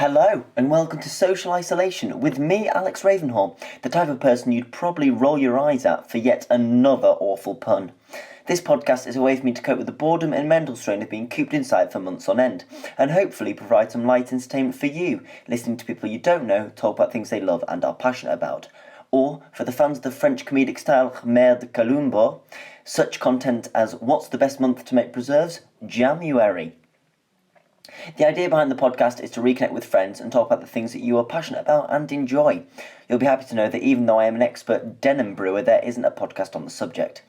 Hello, and welcome to Social Isolation with me, Alex Ravenhall, the type of person you'd probably roll your eyes at for yet another awful pun. This podcast is a way for me to cope with the boredom and mental strain of being cooped inside for months on end, and hopefully provide some light entertainment for you, listening to people you don't know talk about things they love and are passionate about. Or, for the fans of the French comedic style Merde Calumbo, such content as What's the best month to make preserves? January. The idea behind the podcast is to reconnect with friends and talk about the things that you are passionate about and enjoy. You'll be happy to know that even though I am an expert denim brewer, there isn't a podcast on the subject.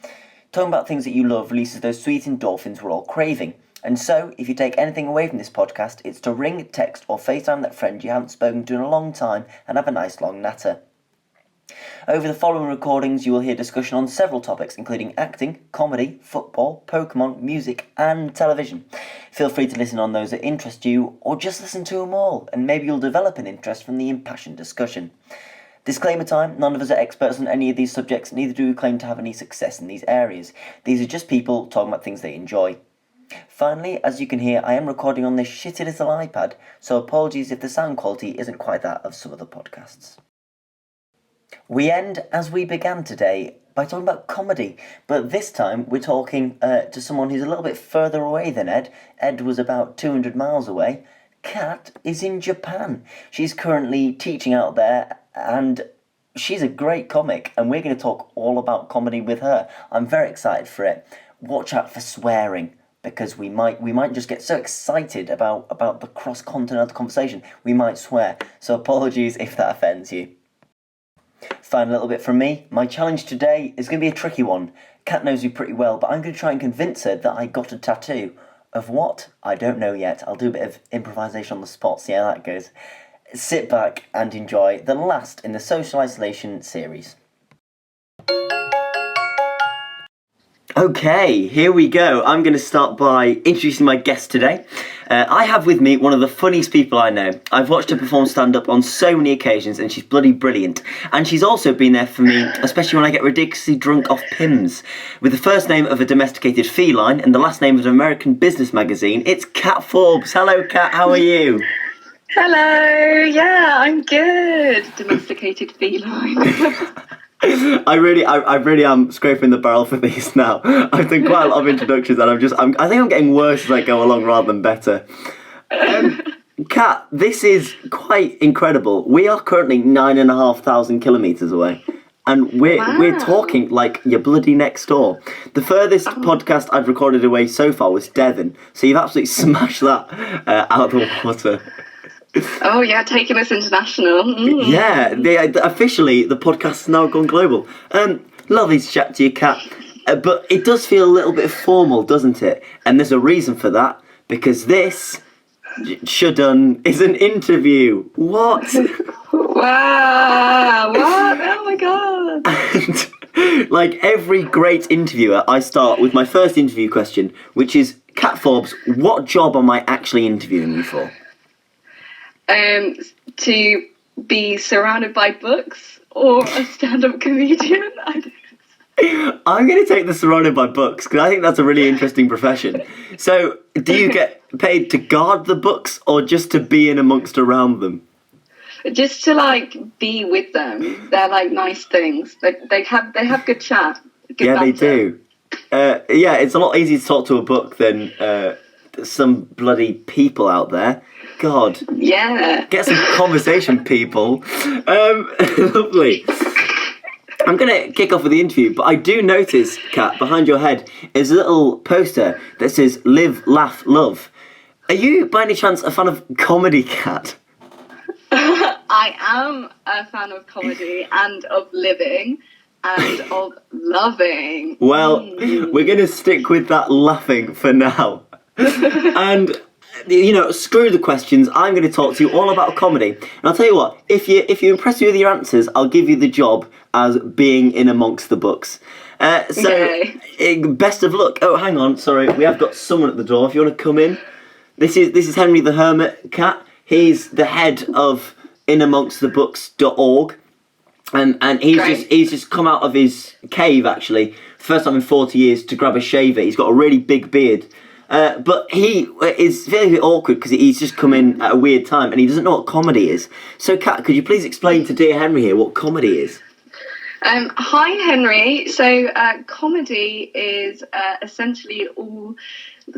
Talking about things that you love releases those sweet endorphins we're all craving. And so, if you take anything away from this podcast, it's to ring, text or FaceTime that friend you haven't spoken to in a long time and have a nice long natter. Over the following recordings, you will hear discussion on several topics, including acting, comedy, football, Pokemon, music, and television. Feel free to listen on those that interest you, or just listen to them all, and maybe you'll develop an interest from the impassioned discussion. Disclaimer time, none of us are experts on any of these subjects, neither do we claim to have any success in these areas. These are just people talking about things they enjoy. Finally, as you can hear, I am recording on this shitty little iPad, so apologies if the sound quality isn't quite that of some other podcasts. We end, as we began today, by talking about comedy, but this time we're talking to someone who's a little bit further away than Ed. Ed was about 200 miles away. Kat is in Japan. She's currently teaching out there, and she's a great comic, and we're going to talk all about comedy with her. I'm very excited for it. Watch out for swearing, because we might just get so excited about the cross-continental conversation, we might swear. So apologies if that offends you. Final little bit from me. My challenge today is going to be a tricky one. Kat knows me pretty well, but I'm going to try and convince her that I got a tattoo. Of what? I don't know yet. I'll do a bit of improvisation on the spot, see how that goes. Sit back and enjoy the last in the Social Isolation series. Okay, here we go. I'm going to start by introducing my guest today. I have with me one of the funniest people I know. I've watched her perform stand-up on so many occasions, and she's bloody brilliant. And she's also been there for me, especially when I get ridiculously drunk off Pimm's. With the first name of a domesticated feline and the last name of an American business magazine, it's Kat Forbes. Hello, Kat. How are you? Hello. Yeah, I'm good. Domesticated feline. I really am scraping the barrel for these now. I've done quite a lot of introductions, and I think I'm getting worse as I go along rather than better. Kat, this is quite incredible. We are currently 9,500 kilometres away, and we're talking like you're bloody next door. The furthest podcast I've recorded away so far was Devon, so you've absolutely smashed that out of the water. Oh yeah, taking us international. Yeah, officially the podcast has now gone global. Lovely to chat to you, Kat. But it does feel a little bit formal, doesn't it? And there's a reason for that, because this, Shudun, is an interview. What? Wow, what? Oh my god. And like every great interviewer, I start with my first interview question, which is, Kat Forbes, what job am I actually interviewing you for? To be surrounded by books or a stand-up comedian. I'm going to take the surrounded by books because I think that's a really interesting profession. So, do you get paid to guard the books or just to be in amongst around them? Just to be with them. They're nice things. They have good chat. Good yeah, banter. They do. Yeah, it's a lot easier to talk to a book than some bloody people out there. God. Yeah. Get some conversation, people. Lovely. I'm going to kick off with the interview, but I do notice, Kat, behind your head is a little poster that says Live, Laugh, Love. Are you, by any chance, a fan of comedy, Kat? I am a fan of comedy and of living and of loving. Well, we're going to stick with that laughing for now. And screw the questions. I'm going to talk to you all about comedy. And I'll tell you what, if you impress me with your answers, I'll give you the job as being in amongst the books. Best of luck. Oh, hang on, sorry, we have got someone at the door. If you want to come in. This is Henry the Hermit, Kat. He's the head of inamongstthebooks.org. And he's just come out of his cave, actually, first time in 40 years, to grab a shaver. He's got a really big beard. But he is feeling a bit awkward because he's just come in at a weird time and he doesn't know what comedy is. So, Kat, could you please explain to dear Henry here what comedy is? Hi, Henry. So, comedy is essentially all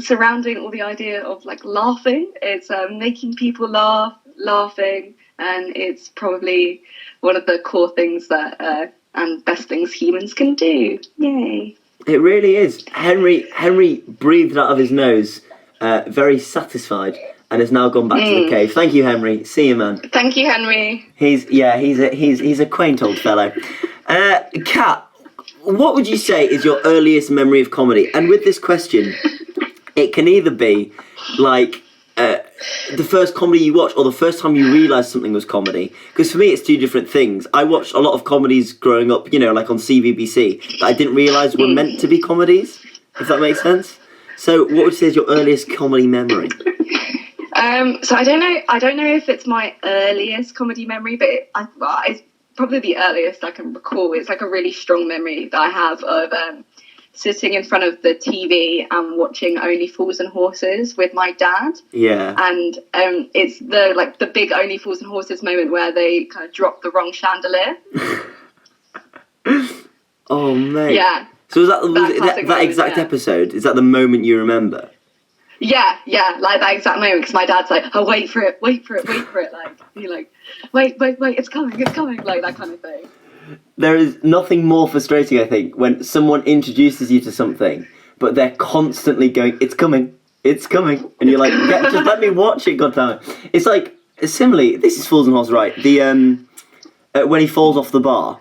surrounding all the idea of like laughing. It's making people laughing, and it's probably one of the core things that and best things humans can do. Yay! It really is. Henry breathed out of his nose, very satisfied, and has now gone back to the cave. Thank you, Henry. See you, man. Thank you, Henry. He's a quaint old fellow. Kat, what would you say is your earliest memory of comedy? And with this question, it can either be like the first comedy you watched or the first time you realised something was comedy. Because for me, it's two different things. I watched a lot of comedies growing up, like on CVBC, that I didn't realise were meant to be comedies, if that makes sense. So what would you say is your earliest comedy memory? So I don't know if it's my earliest comedy memory, but it's probably the earliest I can recall. It's like a really strong memory that I have of sitting in front of the TV and watching Only Fools and Horses with my dad. Yeah. And it's the big Only Fools and Horses moment where they kind of drop the wrong chandelier. Oh, mate. Yeah. So was that exact episode? Is that the moment you remember? Yeah, like that exact moment, because my dad's like, oh, wait for it, like, you're like, wait, it's coming, like that kind of thing. There is nothing more frustrating, I think, when someone introduces you to something, but they're constantly going, it's coming, and you're like, just let me watch it, goddammit. It's like, similarly, this is Fools and Horses, right? The, when he falls off the bar.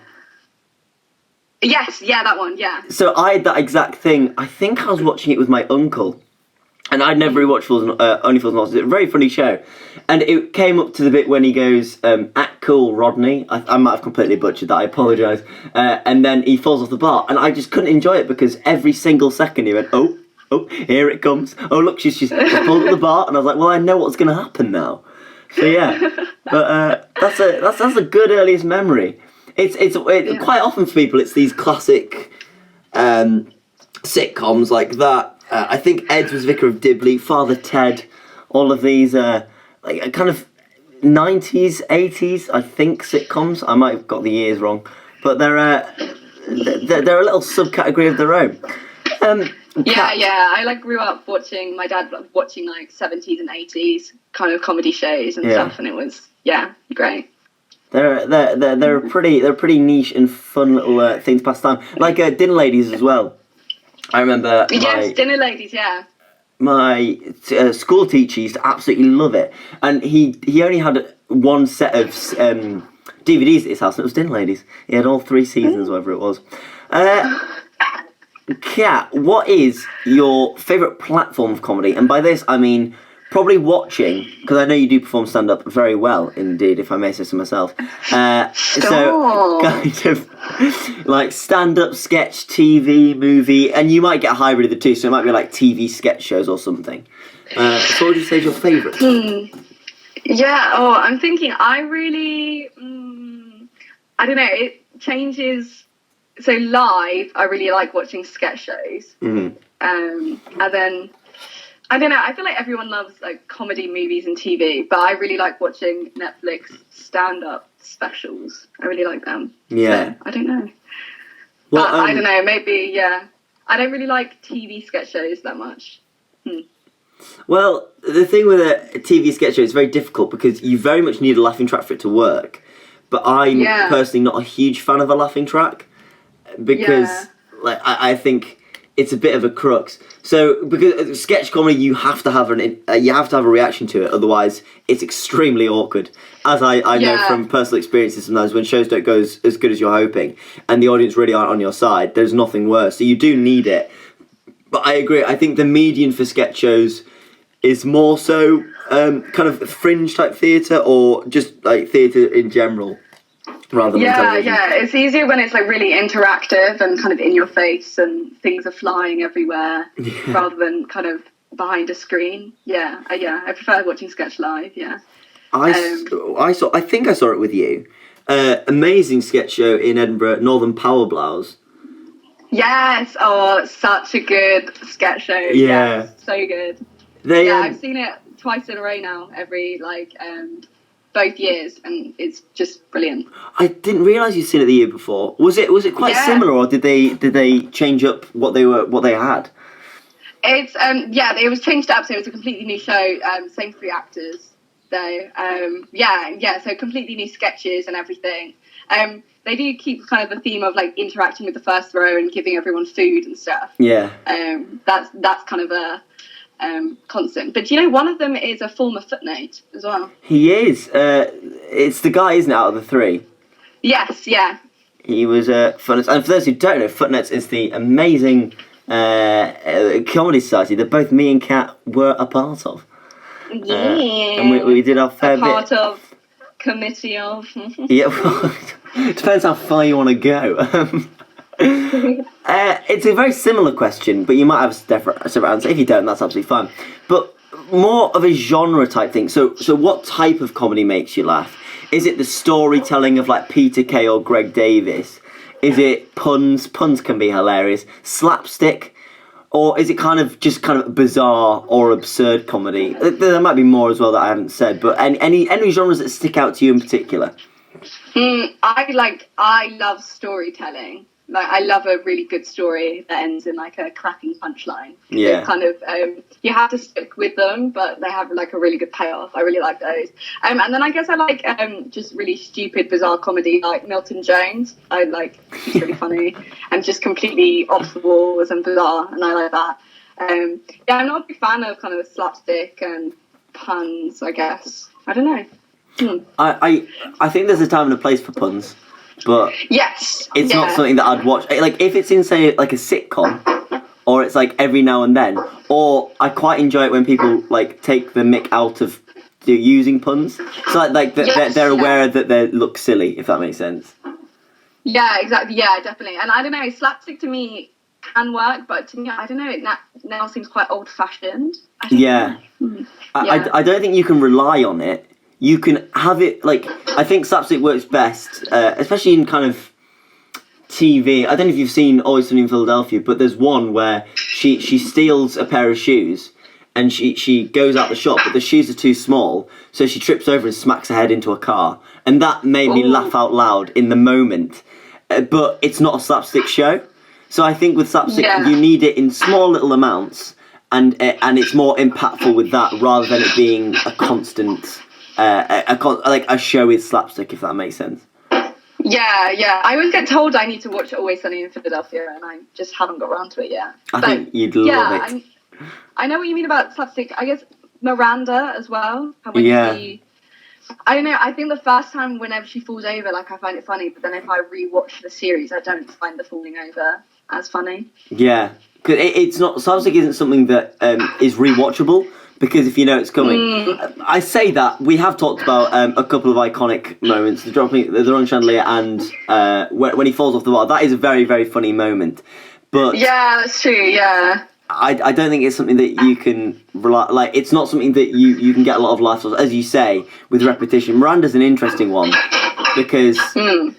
Yes, yeah, that one, yeah. So I had that exact thing. I think I was watching it with my uncle. And I'd never rewatched Only Fools and Horses. It's a very funny show. And it came up to the bit when he goes, act cool, Rodney. I might have completely butchered that, I apologise. And then he falls off the bar. And I just couldn't enjoy it because every single second he went, oh, here it comes. Oh, look, she's pulled up the bar. And I was like, well, I know what's going to happen now. So, yeah. But that's a good earliest memory. It's quite often for people, it's these classic sitcoms like that. I think Ed was Vicar of Dibley, Father Ted, all of these like kind of 90s, 80s, I think, sitcoms. I might have got the years wrong, but they're a little subcategory of their own. Yeah. I grew up watching my dad watching like 70s and 80s kind of comedy shows and stuff, and it was great. They're a pretty niche and fun little thing to pass time, like Dinner Ladies as well. I remember. Yes, Dinner Ladies, yeah. My school teacher used to absolutely love it, and he only had one set of DVDs at his house, and it was Dinner Ladies. He had all 3 seasons, whatever it was. Kat, what is your favourite platform of comedy? And by this, I mean probably watching, because I know you do perform stand-up very well, indeed, if I may say so myself. So, kind of like stand-up, sketch, TV, movie, and you might get a hybrid of the two, so it might be like TV sketch shows or something. So what would you say is your favourite? I'm thinking, I really, I don't know, it changes. So live, I really like watching sketch shows. And then, I don't know, I feel like everyone loves like comedy movies and TV, but I really like watching Netflix stand-up specials. I really like them. Yeah. So, I don't know. Well, I don't know, maybe, yeah. I don't really like TV sketch shows that much. Well, the thing with a TV sketch show, it's very difficult because you very much need a laughing track for it to work. But I'm personally not a huge fan of a laughing track because like I think it's a bit of a crux. So because sketch comedy, you have to have a reaction to it, otherwise it's extremely awkward. As I know from personal experiences, sometimes when shows don't go as good as you're hoping, and the audience really aren't on your side, there's nothing worse. So you do need it. But I agree. I think the median for sketch shows is more so kind of fringe type theatre or just like theatre in general. Rather than television. It's easier when it's like really interactive and kind of in your face and things are flying everywhere rather than kind of behind a screen. I prefer watching sketch live. I think I saw it with you. Amazing sketch show in Edinburgh, Northern Power Blouse. Yes. Oh, such a good sketch show. Yeah. Yes, so good. They, I've seen it twice in a row now, every both years, and it's just brilliant. I didn't realise you'd seen it the year before. Was it quite similar, or did they change up what they had? It's it was changed up, so it was a completely new show. Same 3 actors. So so completely new sketches and everything. They do keep kind of the theme of like interacting with the first row and giving everyone food and stuff. Yeah. That's kind of a constant. But one of them is a former Footnote as well. He is. It's the guy, isn't it, out of the 3? Yes, yeah. He was Footnotes. And for those who don't know, Footnotes is the amazing comedy society that both me and Kat were a part of. Yeah. And we did our fair bit. Part of, committee of. Yeah, well, it depends how far you want to go. It's a very similar question, but you might have a separate answer. If you don't, that's absolutely fine. But more of a genre type thing. So what type of comedy makes you laugh? Is it the storytelling of like Peter Kay or Greg Davis? Is it puns? Puns can be hilarious. Slapstick? Or is it kind of bizarre or absurd comedy? There might be more as well that I haven't said, but any genres that stick out to you in particular? I love storytelling. Like, I love a really good story that ends in like a cracking punchline. Yeah. It's kind of you have to stick with them, but they have like a really good payoff. I really like those. And then I guess I like just really stupid, bizarre comedy like Milton Jones. He's really funny and just completely off the walls and bizarre, and I like that. I'm not a big fan of kind of slapstick and puns, I guess. I don't know. I think there's a time and a place for puns. But yes, it's not something that I'd watch. Like, if it's in, say, like a sitcom, or it's like every now and then, or I quite enjoy it when people like take the mick out of using puns. So they're aware that they look silly, if that makes sense. Yeah, exactly. Yeah, definitely. And I don't know, slapstick to me can work, but to me, I don't know, it now seems quite old-fashioned. I don't think you can rely on it. You can have it, like, I think slapstick works best, especially in kind of TV. I don't know if you've seen Always Sunny in Philadelphia, but there's one where she steals a pair of shoes and she goes out the shop, but the shoes are too small, so she trips over and smacks her head into a car. And that made me laugh out loud in the moment. But it's not a slapstick show. So I think with slapstick, you need it in small little amounts, and it's more impactful with that rather than it being a constant... like a show with slapstick, if that makes sense. Yeah. I always get told I need to watch Always Sunny in Philadelphia, and I just haven't got around to it yet. I think you'd love it. I know what you mean about slapstick. I guess Miranda as well. I don't know. I think the first time, whenever she falls over, like, I find it funny. But then if I rewatch the series, I don't find the falling over as funny. Yeah, because it's not. Slapstick isn't something that is rewatchable. Because if you know it's coming, I say that we have talked about a couple of iconic moments: the wrong chandelier, and when he falls off the bar. That is a very, very funny moment. But yeah, that's true. Yeah, I don't think it's something that you can rely. Like, it's not something that you can get a lot of laughs on, as you say, with repetition. Miranda's an interesting one because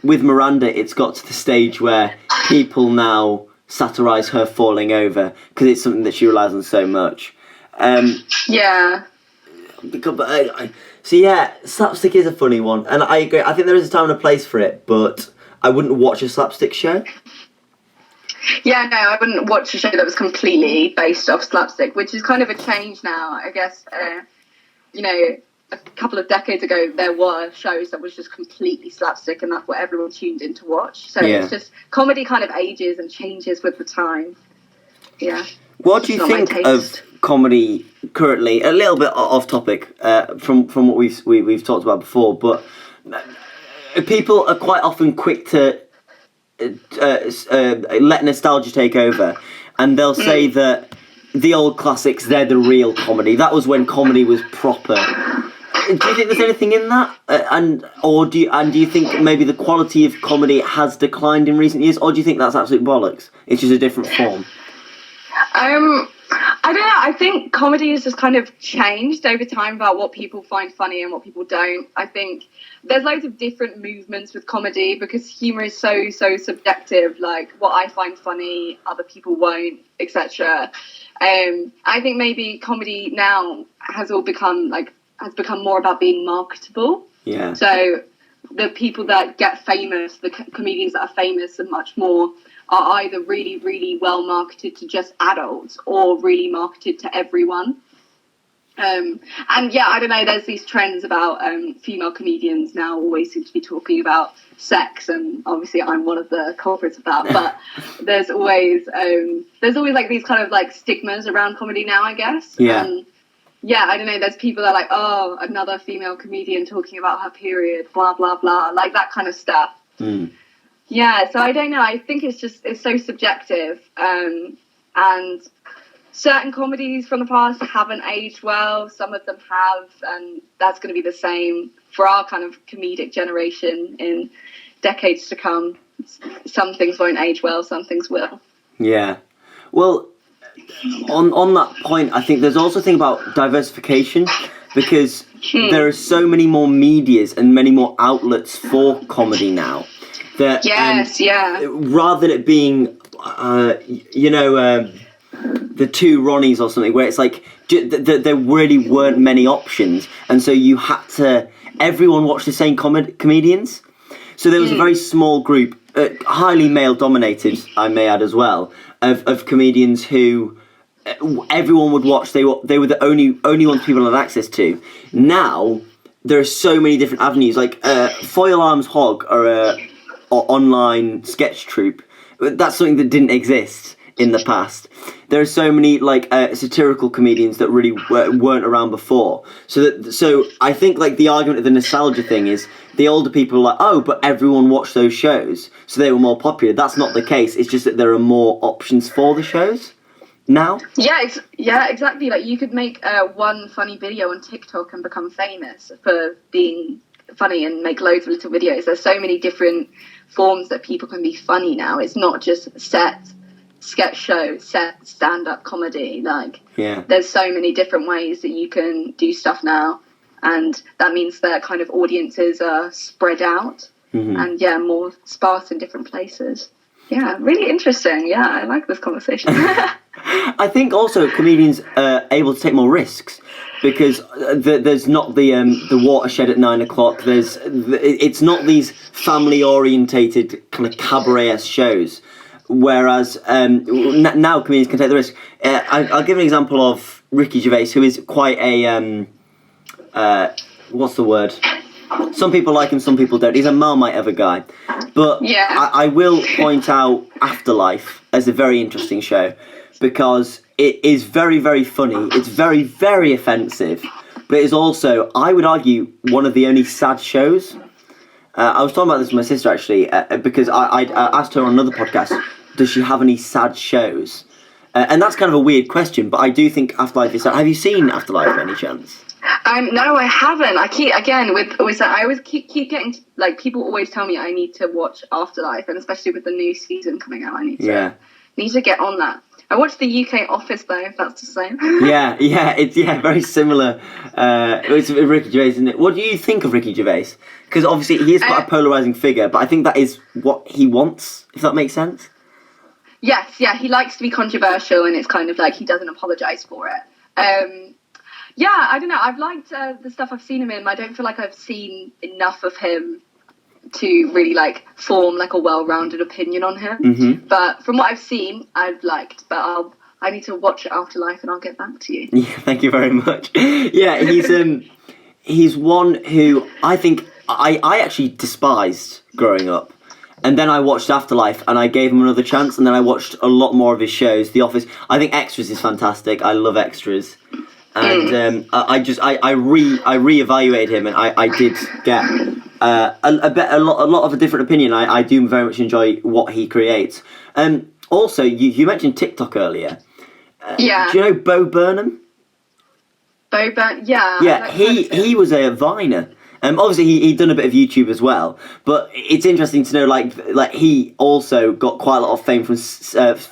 with Miranda, it's got to the stage where people now satirise her falling over because it's something that she relies on so much. Slapstick is a funny one, and I agree. I think there is a time and a place for it, but I wouldn't watch a slapstick show. Yeah, no, I wouldn't watch a show that was completely based off slapstick, which is kind of a change now, I guess. A couple of decades ago, there were shows that was just completely slapstick, and that's what everyone tuned in to watch. So it's just comedy kind of ages and changes with the time. Yeah. What do you think of comedy currently? A little bit off topic from what we've talked about before, but people are quite often quick to let nostalgia take over, and they'll say that the old classics, they're the real comedy. That was when comedy was proper. Do you think there's anything in that? Do you think maybe the quality of comedy has declined in recent years, or do you think that's absolute bollocks? It's just a different form. I don't know. I think comedy has just kind of changed over time about what people find funny and what people don't. I think there's loads of different movements with comedy because humor is so subjective. Like what I find funny, other people won't, etc. I think maybe comedy now has become more about being marketable. Yeah. So the people that get famous, the comedians that are famous, are much more are either really, really well marketed to just adults or really marketed to everyone. And yeah, I don't know, there's these trends about female comedians now always seem to be talking about sex, and obviously I'm one of the culprits of that, but there's always like these kind of like stigmas around comedy now, I guess. Yeah. Yeah, I don't know, there's people that are like, oh, another female comedian talking about her period, blah, blah, blah, like that kind of stuff. Yeah, so I don't know. I think it's so subjective. And certain comedies from the past haven't aged well. Some of them have, and that's going to be the same for our kind of comedic generation in decades to come. Some things won't age well, some things will. Yeah. Well, on that point, I think there's also a thing about diversification, because there are so many more medias and many more outlets for comedy now. That, rather than it being, the two Ronnies or something, where it's like there really weren't many options, and so you had to. Everyone watched the same comedians, so there was a very small group, highly male dominated, I may add as well, of comedians who everyone would watch. They were the only ones people had access to. Now there are so many different avenues, like Foil Arms Hog or online sketch troupe. That's something that didn't exist in the past. There are so many like satirical comedians that really weren't around before. So I think like the argument of the nostalgia thing is the older people are like, oh, but everyone watched those shows, so they were more popular. That's not the case. It's just that there are more options for the shows now. Yeah, exactly. Like you could make one funny video on TikTok and become famous for being funny and make loads of little videos. There's so many different forms that people can be funny now. It's not just set sketch show, set stand-up comedy. Like there's so many different ways that you can do stuff now, and that means that kind of audiences are spread out and more sparse in different places. Yeah, really interesting. Yeah, I like this conversation. I think also comedians are able to take more risks, because there's not the watershed at 9 o'clock. It's not these family orientated kind of cabaret-esque shows. Whereas now comedians can take the risk. I'll give an example of Ricky Gervais, who is quite a what's the word? Some people like him, some people don't. He's a Marmite of a guy. But I will point out Afterlife as a very interesting show, because it is very, very funny. It's very, very offensive. But it is also, I would argue, one of the only sad shows. I was talking about this with my sister, actually, because I asked her on another podcast, does she have any sad shows? And that's kind of a weird question, but I do think Afterlife is sad. Have you seen Afterlife by any chance? No, I haven't. I keep, again, I always keep getting, like, people always tell me I need to watch Afterlife, and especially with the new season coming out, I need to get on that. I watched the UK Office, though, if that's the same. It's very similar. It's Ricky Gervais, isn't it? What do you think of Ricky Gervais? Because obviously he is quite a polarising figure, but I think that is what he wants, if that makes sense. Yes, he likes to be controversial, and it's kind of like he doesn't apologise for it. I don't know. I've liked the stuff I've seen him in. I don't feel like I've seen enough of him to really like form like a well-rounded opinion on him. But from what I've seen, I've liked. But I need to watch Afterlife, and I'll get back to you. Yeah, thank you very much. Yeah, he's one who I think I actually despised growing up. And then I watched Afterlife, and I gave him another chance, and then I watched a lot more of his shows. The Office. I think Extras is fantastic. I love Extras. And I reevaluated him, and I did get a lot of a different opinion. I do very much enjoy what he creates. Also, you mentioned TikTok earlier. Do you know Bo Burnham? Bo Burnham, yeah. Yeah, he was a Viner, Obviously, he'd done a bit of YouTube as well, but it's interesting to know, like he also got quite a lot of fame from 7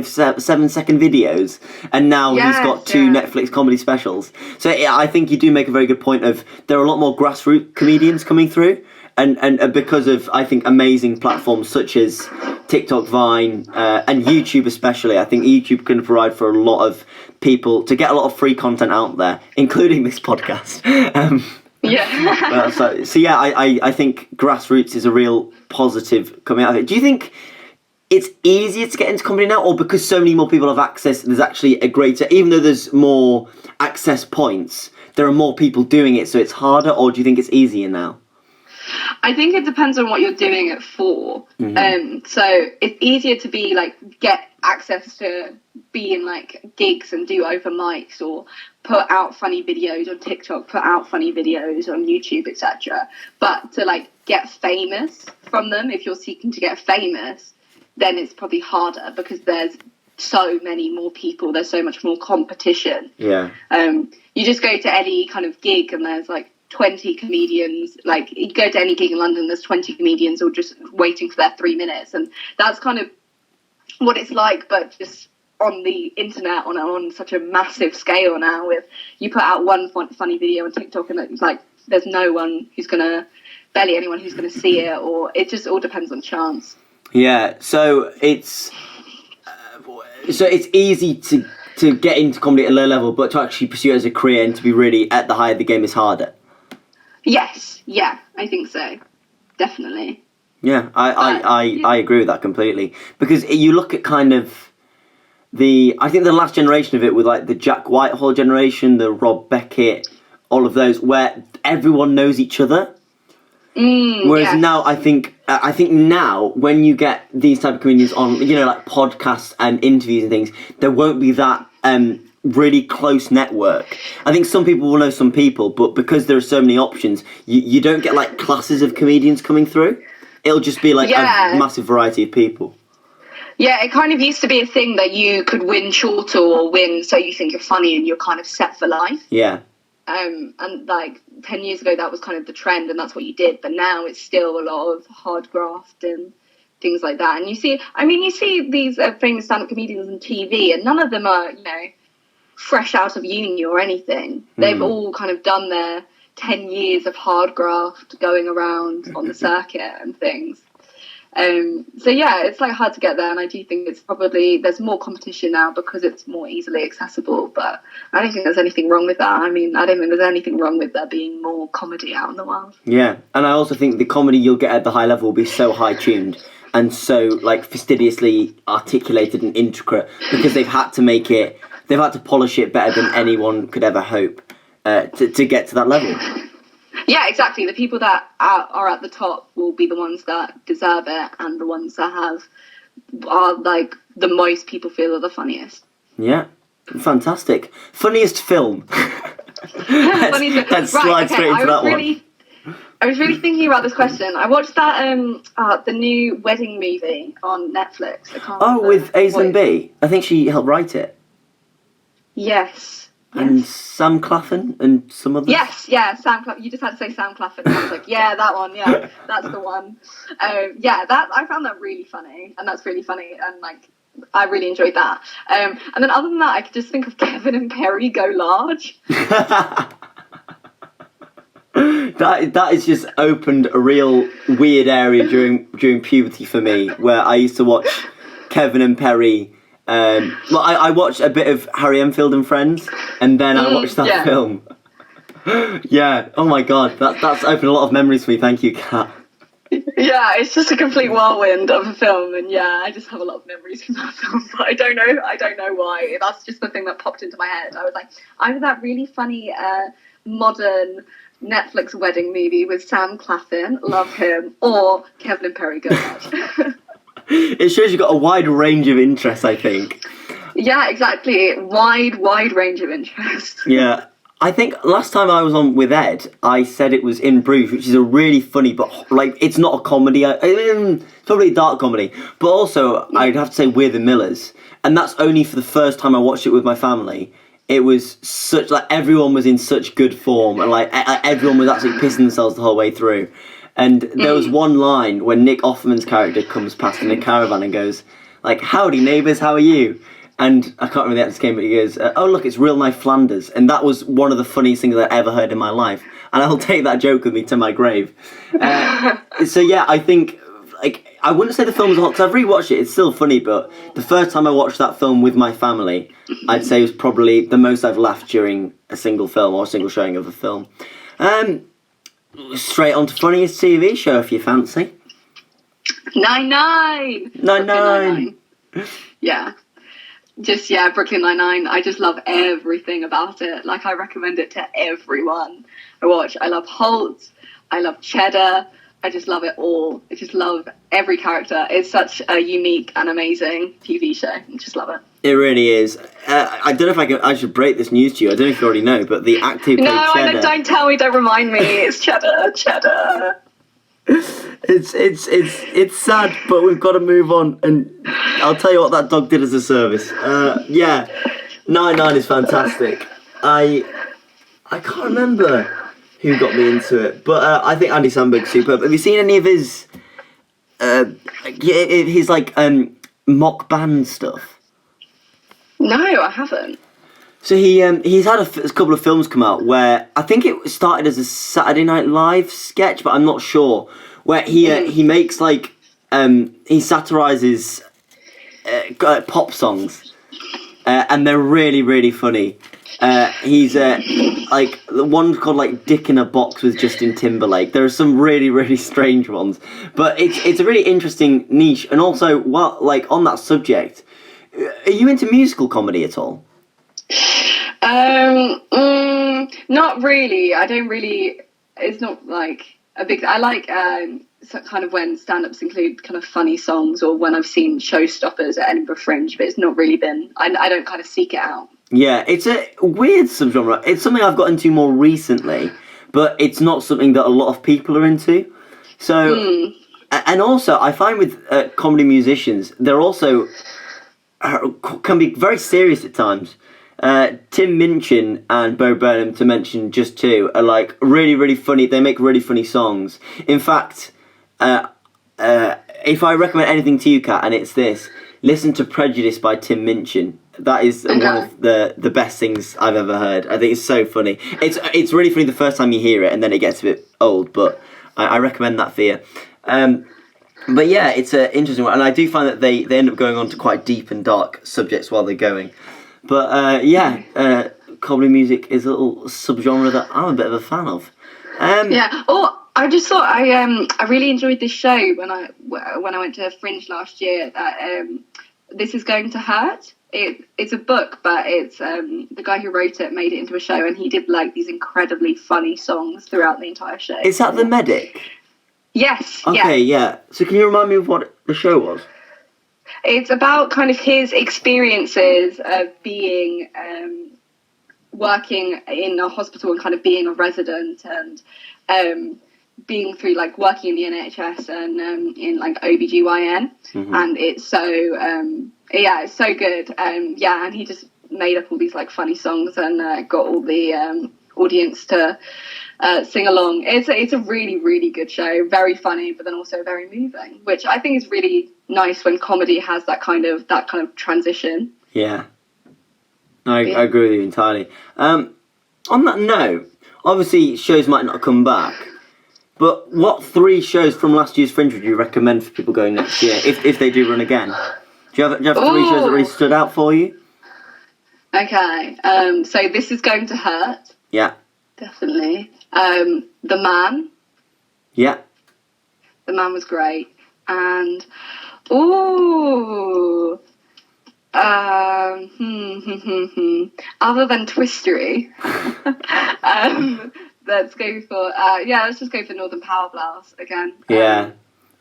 second videos, and now he's got 2 Netflix comedy specials. So I think you do make a very good point of there are a lot more grassroots comedians coming through, and because of, I think, amazing platforms such as TikTok, Vine, and YouTube especially, I think YouTube can provide for a lot of people to get a lot of free content out there, including this podcast. So yeah, I think grassroots is a real positive coming out of it. Do you think it's easier to get into comedy now, or because so many more people have access, there's actually a greater, even though there's more access points, there are more people doing it, so it's harder, or do you think it's easier now? I think it depends on what you're doing it for. So it's easier to be like get access to be in like gigs and do open mics, or put out funny videos on TikTok, put out funny videos on YouTube, etc. But to like get famous from them, if you're seeking to get famous, then it's probably harder because there's so many more people, there's so much more competition. You just go to any kind of gig and there's like 20 comedians. Like you go to any gig in London, there's 20 comedians all just waiting for their 3 minutes, and that's kind of what it's like, but just on the internet on such a massive scale now. With you put out one funny video on TikTok and it's like there's no one who's gonna, barely anyone who's gonna see it, or it just all depends on chance. So it's easy to get into comedy at a low level, but to actually pursue it as a career and to be really at the height of the game is harder. Yes, yeah, I think so, definitely. Yeah, I agree with that completely, because you look at kind of I think the last generation of it, with like the Jack Whitehall generation, the Rob Beckett, all of those, where everyone knows each other. Whereas now, I think now when you get these type of comedians on, like podcasts and interviews and things, there won't be that really close network. I think some people will know some people, but because there are so many options, you don't get like classes of comedians coming through. It'll just be like a massive variety of people. Yeah, it kind of used to be a thing that you could win shorter or win so you think you're funny and you're kind of set for life. Yeah. And like 10 years ago, that was kind of the trend and that's what you did. But now it's still a lot of hard graft and things like that. And you see these famous stand-up comedians on TV, and none of them are, fresh out of uni or anything. They've all kind of done their 10 years of hard graft going around on the circuit and things. So yeah, it's like hard to get there, and I do think it's probably, there's more competition now because it's more easily accessible, but I don't think there's anything wrong with that. I mean, I don't think there's anything wrong with there being more comedy out in the world. Yeah, and I also think the comedy you'll get at the high level will be so high tuned and so like fastidiously articulated and intricate, because they've had to polish it better than anyone could ever hope to get to that level. Yeah, exactly. The people that are at the top will be the ones that deserve it, and the ones that are like the most people feel are the funniest. Yeah, fantastic. Funniest film. Let's slide straight into that one. I was really thinking about this question. I watched that the new wedding movie on Netflix. I can't remember. With Aislinn B. I think she helped write it. Yes. And Sam Claflin and some others. Yes, yeah, Sam Claflin. You just had to say Sam Claflin. I was like, yeah, that one, yeah, that's the one. That I found that really funny, and that's really funny, and like I really enjoyed that. And then other than that, I could just think of Kevin and Perry Go Large. That has just opened a real weird area during puberty for me, where I used to watch Kevin and Perry. I watched a bit of Harry Enfield and Friends, and then I watched that film. Yeah, oh my god, that's opened a lot of memories for me. Thank you, Kat. Yeah, it's just a complete whirlwind of a film, and yeah, I just have a lot of memories from that film. But I don't know why. That's just the thing that popped into my head. I was like, either that really funny modern Netflix wedding movie with Sam Claflin, love him, or Kevin and Perry Go Large. It shows you've got a wide range of interests, I think. Yeah, exactly. Wide range of interests. Yeah. I think last time I was on with Ed, I said it was In Bruges, which is a really funny, but like it's not a comedy. It's probably a dark comedy. But also, I'd have to say We're the Millers. And that's only for the first time I watched it with my family. it was such, like, everyone was in such good form, and like everyone was absolutely pissing themselves the whole way through. And there was one line when Nick Offerman's character comes past in a caravan and goes, like, "Howdy neighbours, how are you?" And I can't remember the actor's name, but he goes, "Oh look, it's real life Flanders." And that was one of the funniest things I've ever heard in my life, and I'll take that joke with me to my grave. So yeah, I think, like, I wouldn't say the film was a lot, because I've rewatched it, it's still funny, but the first time I watched that film with my family, I'd say was probably the most I've laughed during a single film or a single showing of a film. Straight on to funniest TV show if you fancy. 9-9. 9-9. Yeah. Brooklyn Nine-Nine. I just love everything about it. Like, I recommend it to everyone I watch. I love Holt. I love Cheddar. I just love it all. I just love every character. It's such a unique and amazing TV show. I just love it. It really is. I don't know if I should break this news to you. I don't know if you already know, but the actor who played Cheddar... No, don't tell me. Don't remind me. It's Cheddar. It's sad, but we've got to move on. And I'll tell you what that dog did as a service. 9-9 is fantastic. I can't remember who got me into it, but I think Andy Samberg's superb. Have you seen any of his mock band stuff? No, I haven't. So he's had a couple of films come out where I think it started as a Saturday Night Live sketch, but I'm not sure. Where he makes like he satirises pop songs, and they're really, really funny. He's like the one called like Dick in a Box with Justin Timberlake. There are some really, really strange ones, but it's a really interesting niche. And also, on that subject, are you into musical comedy at all? Not really. I don't really. It's not like a big. I like kind of when stand-ups include kind of funny songs, or when I've seen Showstoppers at Edinburgh Fringe, but it's not really been. I don't kind of seek it out. Yeah, it's a weird subgenre. It's something I've got into more recently, but it's not something that a lot of people are into. So, and also I find with comedy musicians, they're also can be very serious at times. Tim Minchin and Bo Burnham, to mention just two, are like really, really funny. They make really funny songs. In fact, if I recommend anything to you, Kat, and it's this, listen to Prejudice by Tim Minchin. That is one of the best things I've ever heard. I think it's so funny. It's really funny the first time you hear it, and then it gets a bit old, but I recommend that for you. But yeah, it's an interesting one, and I do find that they end up going on to quite deep and dark subjects while they're going. But comedy music is a little subgenre that I'm a bit of a fan of. I just thought I really enjoyed this show when I went to Fringe last year. That This Is Going to Hurt. It's a book, but it's the guy who wrote it made it into a show, and he did like these incredibly funny songs throughout the entire show. Is that The Medic? Yes. Okay, yeah. So can you remind me of what the show was? It's about kind of his experiences of being working in a hospital and kind of being a resident, and being through like working in the NHS and in like OBGYN. And it's so it's so good. And he just made up all these like funny songs and got all the audience to sing along. It's a really, really good show. Very funny, but then also very moving, which I think is really nice when comedy has that kind of transition. Yeah, I agree with you entirely. On that note, obviously shows might not come back, but what 3 shows from last year's Fringe would you recommend for people going next year if they do run again? Do you have 3 shows that really stood out for you? Okay, so This Is Going to Hurt. Yeah. Definitely. The Man. Yeah. The Man was great. And other than Twistery, let's just go for Northern Power Blast again. Yeah.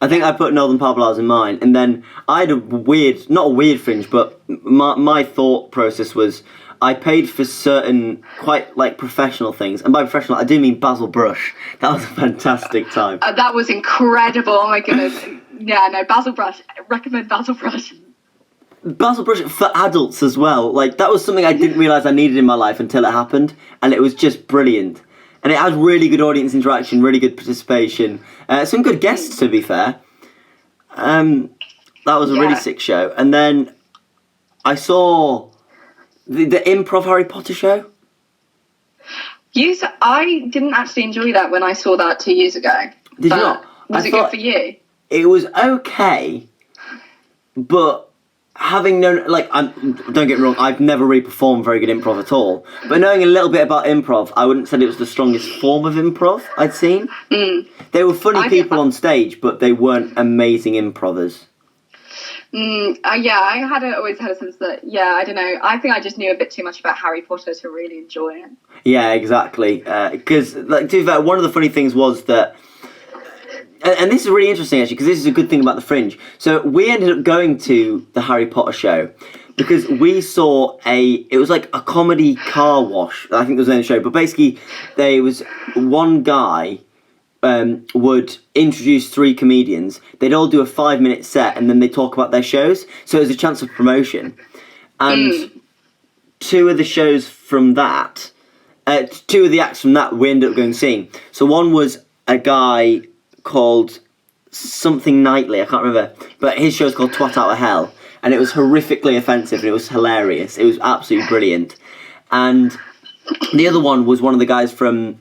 I think I put Northern Power Blast in mine, and then I had not a weird Fringe, but my thought process was I paid for certain quite like professional things, and by professional I do mean Basil Brush. That was a fantastic time. That was incredible. Oh my goodness. Yeah, no, Basil Brush. I recommend Basil Brush. Basil Brush for adults as well. Like, that was something I didn't realise I needed in my life until it happened, and it was just brilliant. And it had really good audience interaction, really good participation, some good guests, to be fair. That was a really sick show. And then I saw the improv Harry Potter show. I didn't actually enjoy that when I saw that 2 years ago. Did you not? Was it good for you? It was okay, but having known, like, don't get me wrong, I've never really performed very good improv at all. But knowing a little bit about improv, I wouldn't say it was the strongest form of improv I'd seen. They were funny people on stage, but they weren't amazing improvers. I always had a sense that, I don't know, I think I just knew a bit too much about Harry Potter to really enjoy it. Yeah, exactly. Because, like, to be fair, one of the funny things was that, and this is really interesting, actually, because this is a good thing about the Fringe. So we ended up going to the Harry Potter show because we saw it was like a comedy car wash, I think there was the name of the show, but basically there was one guy would introduce 3 comedians. They'd all do a 5-minute set and then they talk about their shows. So it was a chance of promotion. And 2 of the shows from that, 2 of the acts from that we ended up going seeing. So one was a guy called something Nightly, I can't remember, but his show's called Twat Out of Hell, and it was horrifically offensive and it was hilarious. It was absolutely brilliant. And the other one was one of the guys from,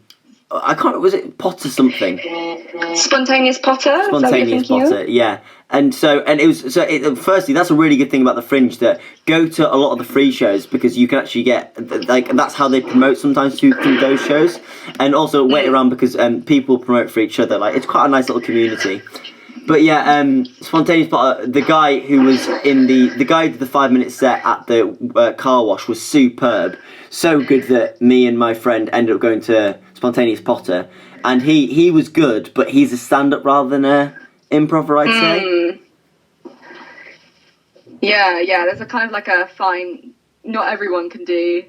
was it Potter something? Spontaneous Potter? Spontaneous Potter, yeah. And firstly, that's a really good thing about the Fringe, that go to a lot of the free shows because you can actually get, like, that's how they promote sometimes through those shows. And also wait around because people promote for each other. Like, it's quite a nice little community. But yeah, Spontaneous Potter, the guy who was the guy who did the 5-minute set at the car wash was superb. So good that me and my friend ended up going to Spontaneous Potter. And he was good, but he's a stand-up rather than a improver, I'd say. Yeah, there's a kind of like a fine, not everyone can do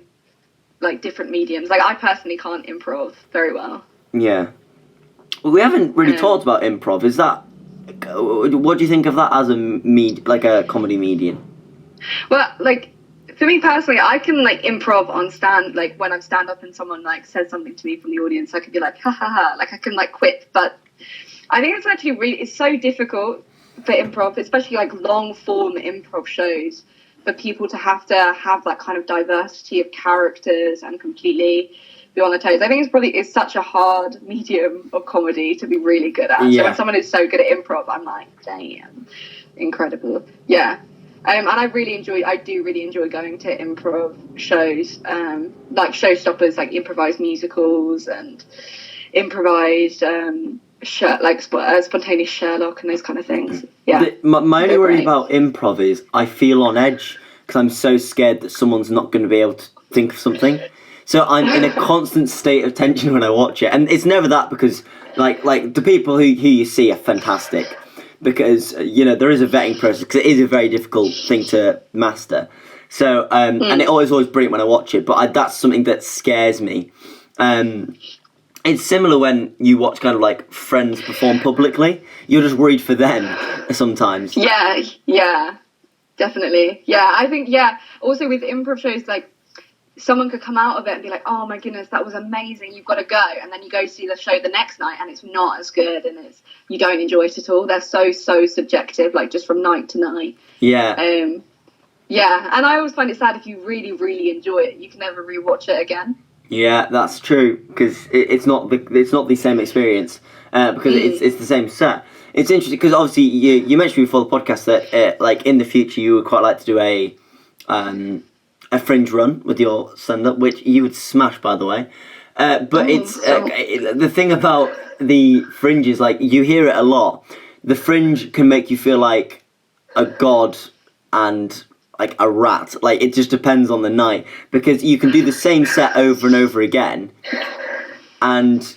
like different mediums. Like, I personally can't improv very well. Yeah. Well, we haven't really talked about improv. Is that, what do you think of that as a comedy medium? Well, like, for me personally, I can like improv on when I'm stand up and someone like says something to me from the audience, I could be like, ha ha ha, like I can like quip. But I think it's actually it's so difficult for improv, especially like long form improv shows, for people to have that kind of diversity of characters and completely be on their toes. I think it's such a hard medium of comedy to be really good at. So when someone is so good at improv, I'm like, damn, incredible. Yeah. And I do really enjoy going to improv shows, like showstoppers, like improvised musicals and improvised, spontaneous Sherlock and those kind of things. Yeah. My only worry about improv is I feel on edge because I'm so scared that someone's not going to be able to think of something. So I'm in a constant state of tension when I watch it. And it's never that because, like the people who you see are fantastic. Because, there is a vetting process, because it is a very difficult thing to master. So, and it always brilliant when I watch it, but that's something that scares me. It's similar when you watch kind of like friends perform publicly. You're just worried for them sometimes. Yeah, definitely. Yeah, I think, also with improv shows, like, someone could come out of it and be like, oh my goodness, that was amazing, you've got to go, and then you go see the show the next night and it's not as good and you don't enjoy it at all. They're so subjective, like just from night to night. And I always find it sad if you really, really enjoy it, you can never rewatch it again. Yeah, that's true, because it's not the same experience, because it's the same set. It's interesting because obviously you mentioned before the podcast that like in the future you would quite like to do a Fringe run with your stand-up, which you would smash, by the way. But the thing about the Fringe is, like, you hear it a lot. The Fringe can make you feel like a god and like a rat. Like, it just depends on the night, because you can do the same set over and over again, and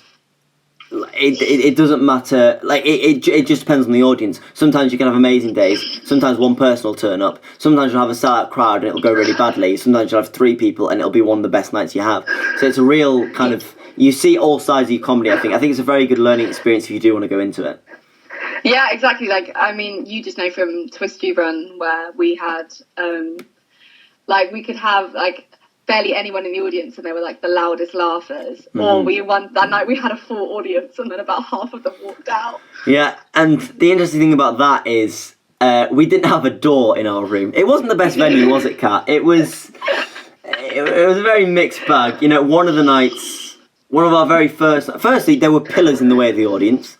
it doesn't matter. Like, it just depends on the audience. Sometimes you can have amazing days. Sometimes one person will turn up. Sometimes you'll have a sellout crowd and it'll go really badly. Sometimes you'll have 3 people and it'll be one of the best nights you have. So it's a real kind of, you see all sides of your comedy. I think it's a very good learning experience if you do want to go into it. Yeah, exactly. Like, I mean, you just know from Twisty Run where we had, like, we could have, like, barely anyone in the audience and they were, like, the loudest laughers. Or that night we had a full audience and then about half of them walked out. Yeah, and the interesting thing about that is we didn't have a door in our room. It wasn't the best venue, was it, Kat? It was a very mixed bag. You know, one of the nights, one of our very firstly, there were pillars in the way of the audience,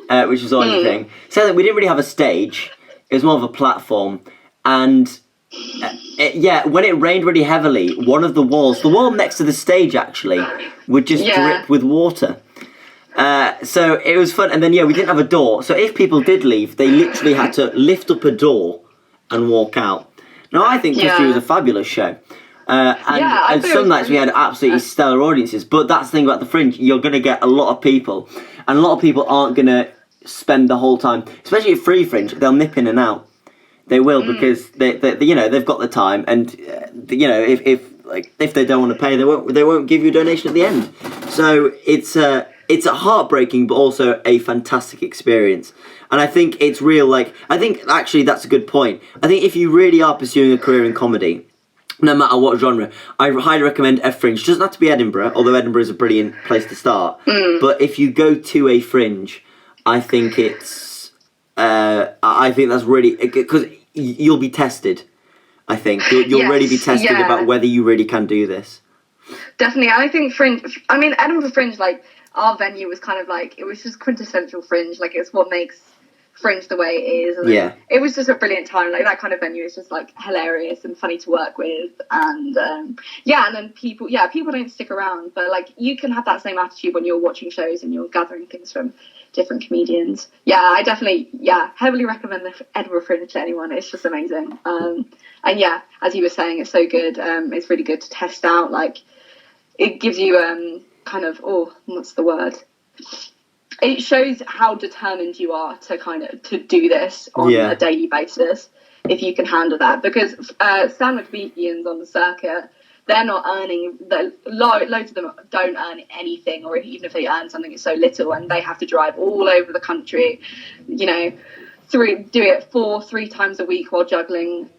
which was always a thing. Secondly, we didn't really have a stage. It was more of a platform. And, when it rained really heavily, one of the wall next to the stage, actually, would just drip with water. So it was fun. And then, we didn't have a door. So if people did leave, they literally had to lift up a door and walk out. Now, I think History was a fabulous show. And some nights we had absolutely stellar audiences. But that's the thing about the Fringe. You're going to get a lot of people. And a lot of people aren't going to spend the whole time. Especially at Free Fringe, they'll nip in and out. They will because they they've got the time. And, if they don't want to pay, they won't give you a donation at the end. So it's a heartbreaking but also a fantastic experience. And I think it's real, I think actually that's a good point. I think if you really are pursuing a career in comedy, no matter what genre, I highly recommend a Fringe. It doesn't have to be Edinburgh, although Edinburgh is a brilliant place to start. But if you go to a Fringe, I think I think that's really, because you'll be tested. I think you'll really be tested about whether you really can do this. Definitely. I think Edinburgh Fringe, our venue was kind of it was just quintessential Fringe. It's what makes Fringe the way it is. And it was just a brilliant time. That kind of venue is just hilarious and funny to work with. And and then people don't stick around, but you can have that same attitude when you're watching shows and you're gathering things from different comedians. I definitely heavily recommend the Edinburgh Fringe to anyone. It's just amazing. And as you were saying, it's so good. It's really good to test out. It gives you what's the word? It shows how determined you are to do this on a daily basis, if you can handle that. Because stand-up comedians on the circuit, they're not earning, loads of them don't earn anything, or even if they earn something, it's so little, and they have to drive all over the country, do it 3 times a week while juggling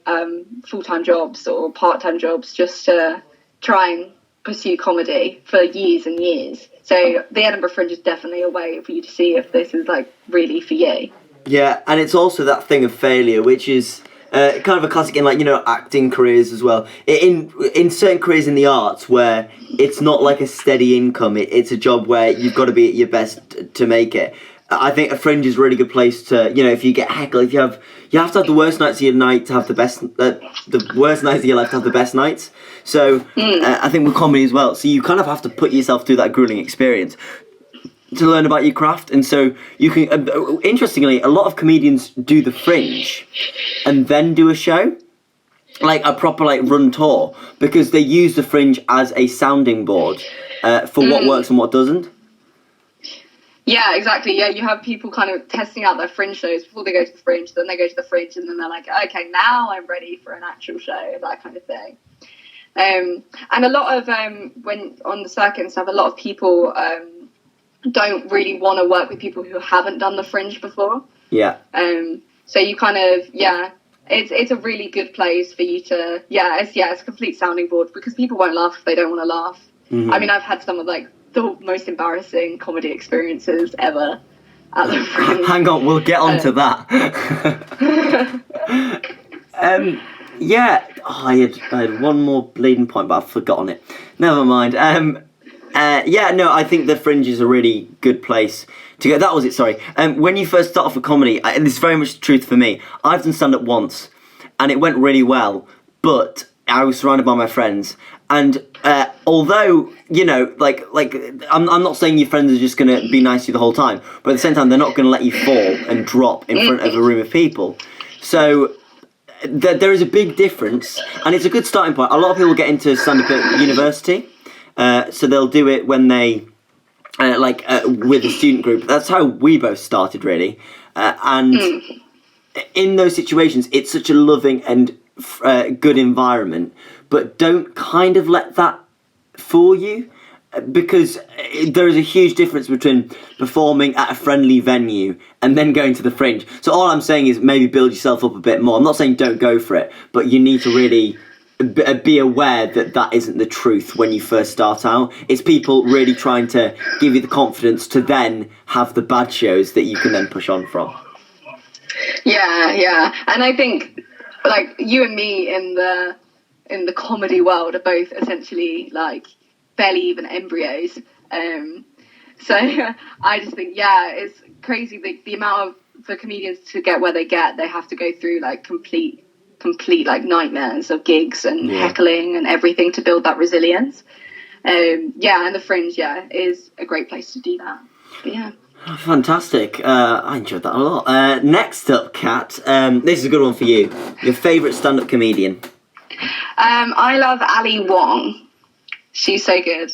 full-time jobs or part-time jobs just to try and pursue comedy for years and years. So the Edinburgh Fringe is definitely a way for you to see if this is really for you. Yeah, and it's also that thing of failure, which is kind of a classic in acting careers as well. In certain careers in the arts where it's not a steady income, it's a job where you've got to be at your best to make it. I think a Fringe is a really good place to, if you get heckled, you have to have the worst nights of your night to have the best, the worst nights of your life to have the best nights. So I think with comedy as well, so you kind of have to put yourself through that grueling experience to learn about your craft. And so you can, interestingly, a lot of comedians do the Fringe and then do a show, a proper run tour, because they use the Fringe as a sounding board for what works and what doesn't. Yeah, exactly. Yeah, you have people kind of testing out their Fringe shows before they go to the Fringe, then they go to the Fringe, and then they're like, okay, now I'm ready for an actual show, that kind of thing. And a lot of, when on the circuit and stuff, a lot of people don't really want to work with people who haven't done the Fringe before. Yeah. So you kind of, it's a really good place for you to, it's a complete sounding board, because people won't laugh if they don't want to laugh. Mm-hmm. I mean, I've had some of the most embarrassing comedy experiences ever at the Fringe. Hang on, we'll get on to that. I had one more bleeding point, but I've forgotten it. Never mind. I think the Fringe is a really good place to go. That was it, sorry. When you first start off with comedy, and this is very much the truth for me, I've done stand-up once, and it went really well, but I was surrounded by my friends, and although, I'm not saying your friends are just going to be nice to you the whole time, but at the same time, they're not going to let you fall and drop in front of a room of people. So there is a big difference, and it's a good starting point. A lot of people get into stand-up at university, so they'll do it when they, with a student group. That's how we both started, really. And in those situations, it's such a loving and good environment, but don't kind of let that fool you. because there is a huge difference between performing at a friendly venue and then going to the Fringe. So all I'm saying is maybe build yourself up a bit more. I'm not saying don't go for it, but you need to really be aware that that isn't the truth when you first start out. It's people really trying to give you the confidence to then have the bad shows that you can then push on from. Yeah. And I think, like, you and me in the comedy world are both essentially, like, barely even embryos. So I just think, it's crazy the amount of, for comedians to get where they get, they have to go through, like, complete like nightmares of gigs and heckling and everything to build that resilience. And the Fringe is a great place to do that. But yeah. Fantastic. I enjoyed that a lot. Next up, Kat, this is a good one for you. Your favourite stand-up comedian? I love Ali Wong. She's so good.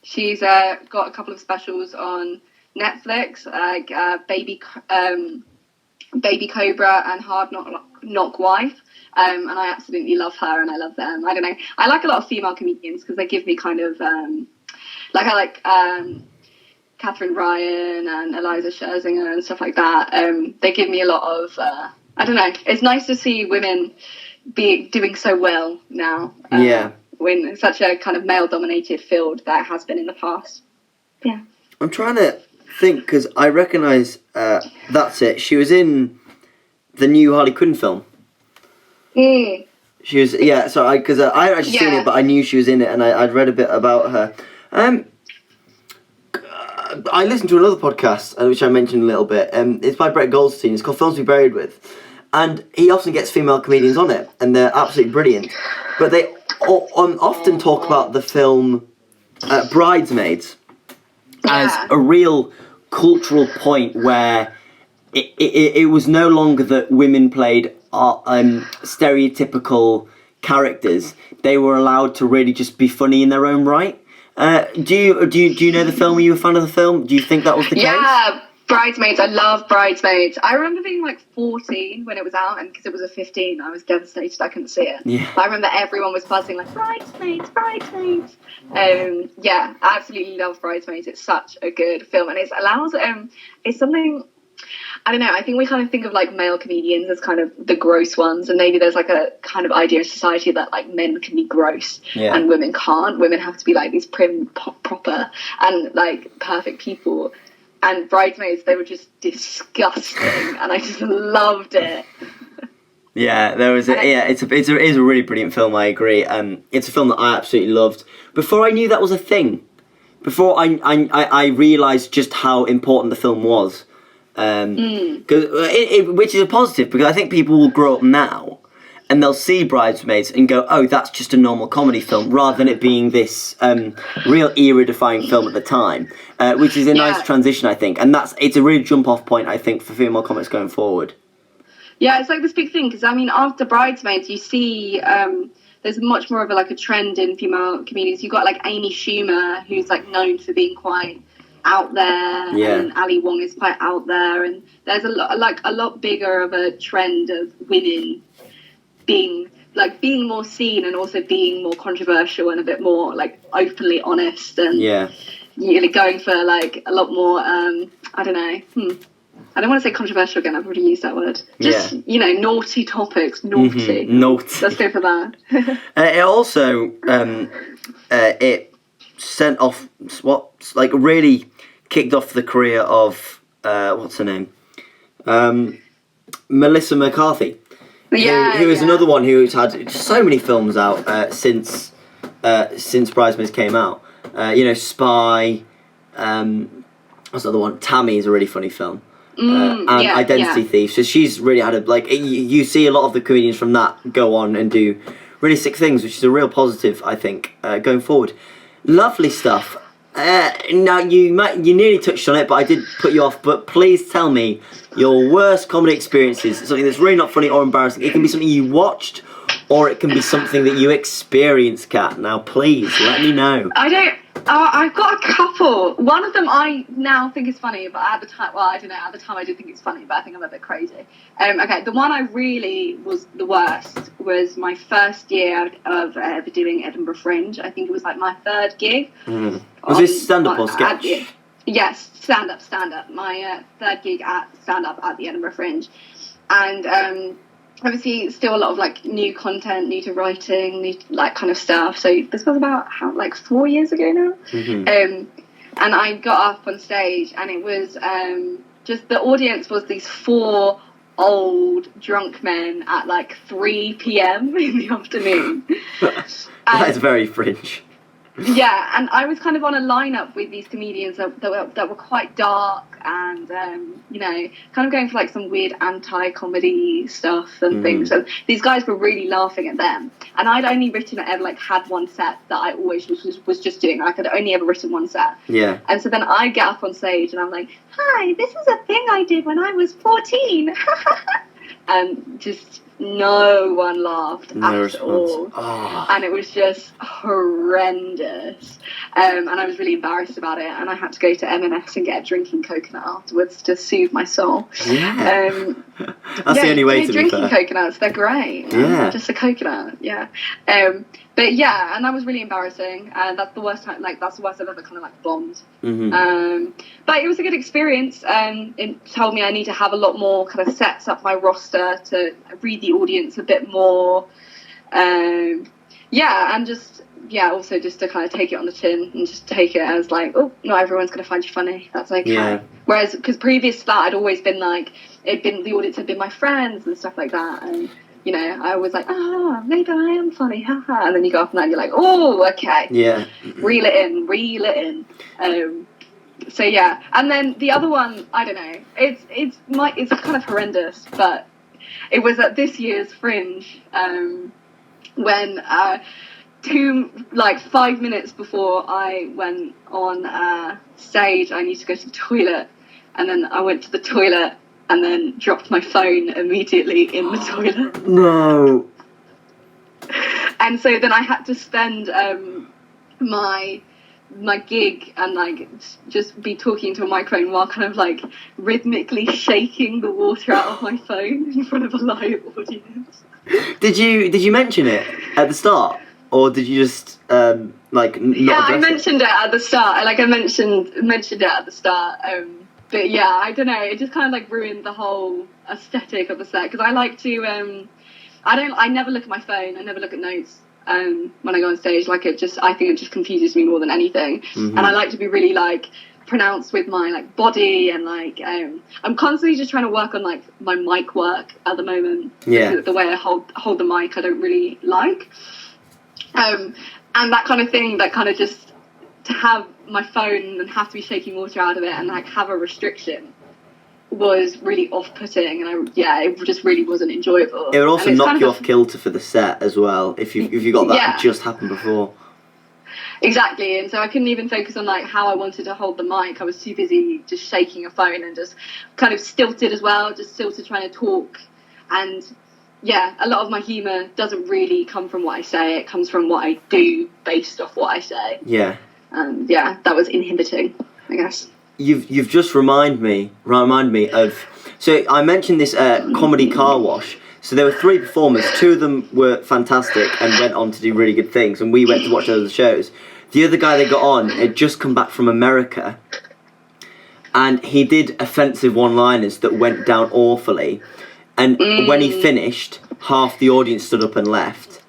She's got a couple of specials on Netflix, like Baby Cobra and Hard Knock Wife, and I absolutely love her and I love them. I don't know, I like a lot of female comedians because they give me kind of I like Catherine Ryan and Eliza Scherzinger and stuff like that. They give me a lot of I don't know, it's nice to see women be doing so well now, when it's such a kind of male dominated field that has been in the past. I'm trying to think, because I recognise that's it. She was in the new Harley Quinn film. She was, so I hadn't actually seen it, but I knew she was in it, and I'd read a bit about her. I listened to another podcast, which I mentioned a little bit. It's by Brett Goldstein. It's called Films to Be Buried With, and he often gets female comedians on it, and they're absolutely brilliant. But they often talk about the film Bridesmaids as a real cultural point where it was no longer that women played stereotypical characters. They were allowed to really just be funny in their own right. Do you know the film? Are you a fan of the film? Do you think that was the case? Yeah, Bridesmaids. I love Bridesmaids. I remember being like 14 when it was out, and because it was a 15, I was devastated I couldn't see it. Yeah. I remember everyone was buzzing like Bridesmaids. I absolutely love Bridesmaids. It's such a good film, and it allows it's something. I don't know, I think we kind of think of like male comedians as kind of the gross ones, and maybe there's like a kind of idea in society that like men can be gross and women can't. Women have to be like these prim, proper and like perfect people. And Bridesmaids, they were just disgusting, and I just loved it. Yeah, there was it's a really brilliant film. I agree. It's a film that I absolutely loved. Before I knew that was a thing, before I realised just how important the film was. Which is a positive, because I think people will grow up now and they'll see Bridesmaids and go, oh, that's just a normal comedy film, rather than it being this real era-defining film at the time, which is a nice transition, I think, and it's a real jump-off point, I think, for female comics going forward. Yeah, it's like this big thing, because I mean, after Bridesmaids, you see there's much more of a trend in female comedians. You've got like Amy Schumer, who's like known for being quite out there, and Ali Wong is quite out there, and there's a lot bigger of a trend of women being more seen and also being more controversial and a bit more like openly honest, and really going for like a lot more I don't know, I don't want to say controversial again, I've already used that word, just naughty topics. Naughty. Let's go for that. It also it sent off really kicked off the career of what's her name, Melissa McCarthy, who is another one who's had so many films out since Bridesmaids came out. Spy, what's the other one? Tammy is a really funny film, and Identity Thief. So she's really had you see a lot of the comedians from that go on and do really sick things, which is a real positive, I think, going forward. Lovely stuff. Now you nearly touched on it, but I did put you off. But please tell me your worst comedy experiences. Something that's really not funny or embarrassing. It can be something you watched, or it can be something that you experienced, Kat. Now please let me know. I I've got a couple. One of them I now think is funny, but at the time, well, I don't know. At the time, I did think it's funny, but I think I'm a bit crazy. Okay, the one I really was the worst was my first year of ever doing Edinburgh Fringe. I think it was like my third gig. Was this stand-up or sketch? Yes, stand-up. My third gig at stand-up at the Edinburgh Fringe, and obviously still a lot of like new content, new to writing, new like kind of stuff. So this was about 4 years ago now. And I got up on stage, and it was just the audience was these 4 old drunk men at like 3 p.m. in the afternoon. That is very Fringe. Yeah, and I was kind of on a lineup with these comedians that were quite dark and, you know, kind of going for like some weird anti-comedy stuff and things. And these guys were really laughing at them. And I'd only had one set that I always was just doing. I had only ever written one set. Yeah. And so then I get up on stage and I'm like, hi, this is a thing I did when I was 14. And just no one laughed at all. Oh. And it was just horrendous. And I was really embarrassed about it. And I had to go to M&S and get a drinking coconut afterwards to soothe my soul. Yeah. That's the only way to be fair. Drinking coconuts, they're great. Yeah. Just a coconut, yeah. But yeah, and that was really embarrassing. And that's the worst time, that's the worst I've ever kind of bombed. But it was a good experience. It told me I need to have a lot more kind of sets up my roster to read the audience a bit more. Also just to kind of take it on the chin and just take it as like, oh, not everyone's going to find you funny. That's okay. Yeah. Whereas, because previous to that, I'd always been like, the audience had been my friends and stuff like that. And, you know, I was like, maybe I am funny, haha. And then you go up and you're like, oh, okay. Yeah. Reel it in. So yeah. And then the other one, I don't know, it's kind of horrendous, but it was at this year's Fringe, when 5 minutes before I went on stage, I need to go to the toilet, and then I went to the toilet and then dropped my phone immediately in the toilet. No. And so then I had to spend my gig and just be talking to a microphone while kind of rhythmically shaking the water out of my phone in front of a live audience. Did you mention it at the start, or did you just not I mentioned it at the start. I mentioned it at the start. But yeah, I don't know. It just kind of ruined the whole aesthetic of the set, because I like to. I never look at my phone. I never look at notes. When I go on stage, I think it just confuses me more than anything. And I like to be really pronounced with my body, and I'm constantly just trying to work on my mic work at the moment. Yeah. The way I hold the mic, I don't really like. And that kind of thing, that kind of just to have my phone and have to be shaking water out of it and have a restriction was really off-putting, and it just really wasn't enjoyable. It would also knock you off kilter for the set as well if you got that just happened before. Exactly, and so I couldn't even focus on how I wanted to hold the mic. I was too busy just shaking a phone and just kind of stilted as well, just stilted trying to talk. And a lot of my humour doesn't really come from what I say. It comes from what I do based off what I say. Yeah. And that was inhibiting, I guess. You've just remind me of. So I mentioned this comedy car wash. So there were 3 performers. 2 of them were fantastic and went on to do really good things, and we went to watch other shows. The other guy that got on had just come back from America, and he did offensive one-liners that went down awfully. And when he finished, half the audience stood up and left.